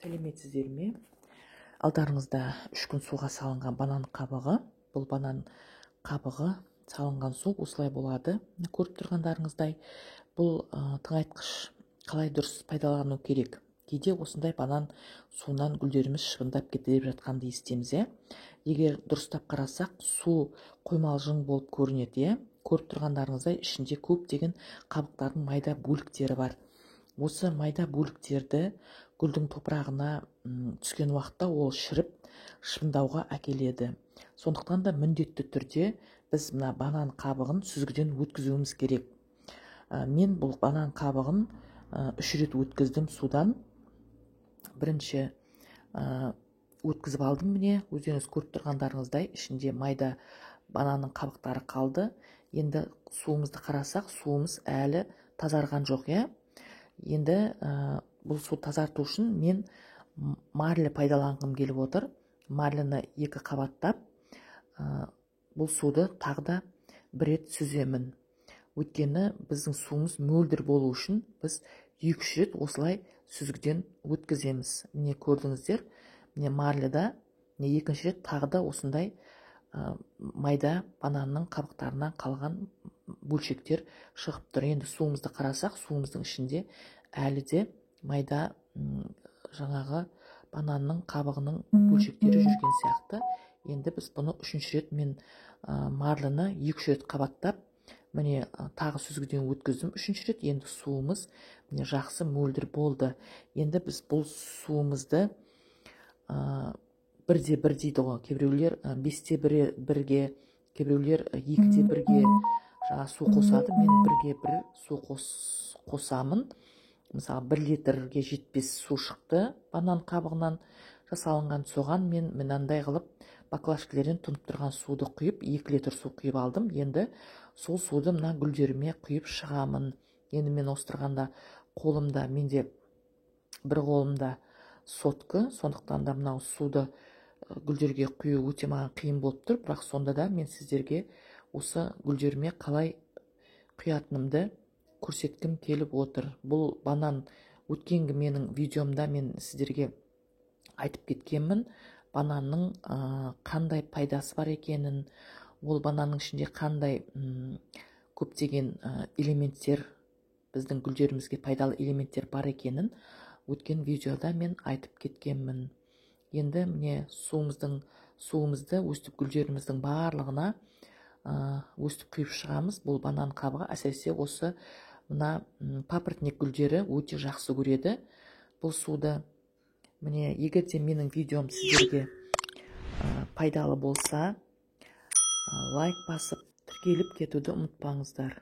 Сәлеметсіздер ме? Алдарыңызда 3 күн суға салынған банан қабығы. Бұл банан қабығы салынған су осылай болады. Көріп тұрғандарыңыздай, бұл тыңайтқыш қалай дұрыс пайдалану керек? Кейде осындай банан суынан гүлдеріміз шыбындап кетіп жатқанды естеміз. Егер дұрыстап қарасақ, су қоймалжың болып көрінеді. Көріп тұрғандарыңыздай, ішінде көптеген қабықтардың майда бөліктері бар. Осы майда бөліктерді гүлдің топырағына түскен уақытта ол шіріп шыбындауға әкеледі. Сондықтан да міндетті түрде біз мына банан қабығын сүзгіден өткізуіміз керек. Мен бұл банан қабығын 3 рет өткіздім судан. Бірінші өткізіп алдым, міне өздеріңіз көріп тұрғандарыңыздай, ішінде майда бананның қабықтары қалды. Енді суымызды қарасақ, суымыз әлі тазарған жоқ. Енді бұл су тазарту үшін мен марлі пайдаланғым келіп отыр. Марліні 2 қабаттап, бұл суды тағы да 1 рет сүземін. Өйткені біздің суымыз мөлдір болу үшін біз 2-3 рет осылай сүзгіден өткіземіз. Міне көрдіңіздер, міне марліда 2-ші рет тағы да осындай майда бананның қабықтарынан қалған бөлшектер шығып тұр. Енді суымызды қарасақ, суымыздың ішінде әлі де майда жаңағы бананның қабығының бөлшектері жүрген сияқты. Енді біз бұны 3-ші рет мен марлыны 2-3 рет қабаттап, міне тағы сүзгіден өткіздім 3-ші рет. Енді суымыз міне жақсы мөлдір болды. Енді біз бұл суымызды 1-1 дейді ғой. Кейбіреулер 5-1-ге, кейбіреулер 2-1-ге жаңа су қосады. Мен 1-1 су қосамын. Мысалы 1 литрге жетпес су шықты банан қабығынан жасалынған. Соған мен мынандай қылып баклажкілерден тұнып тұрған суды құйып, 2 литр су құйып алдым. Енді сол суды мына гүлдеріме құйып шығамын. Енді мен остырғанда қолымда, менде бір қолымда соткі, сондықтан да мынау суды гүлдерге құю өте маған қиын болып тұр. Бірақ сонда да мен сіздерге осы гүлдеріме қалай құятынымды көрсеткім келіп отыр. Бұл банан өткенгі менің видеомда мен сіздерге айтып кеткенмін. Бананның қандай пайдасы бар екенін, ол бананның ішінде қандай көптеген элементтер, біздің гүлдерімізге пайдалы элементтер бар екенін өткен видеода мен айтып кеткенмін. Енді міне суымызды өстіп гүлдеріміздің барлығына өстіп құйып шығамыз. Бұл банан қабығы әсіресе осы мына папоротник гүлдері өте жақсы көреді бұл суды. Міне, егер де менің видеом сіздерге пайдалы болса, лайк басып, тіркеліп кетуді ұмытпаңыздар.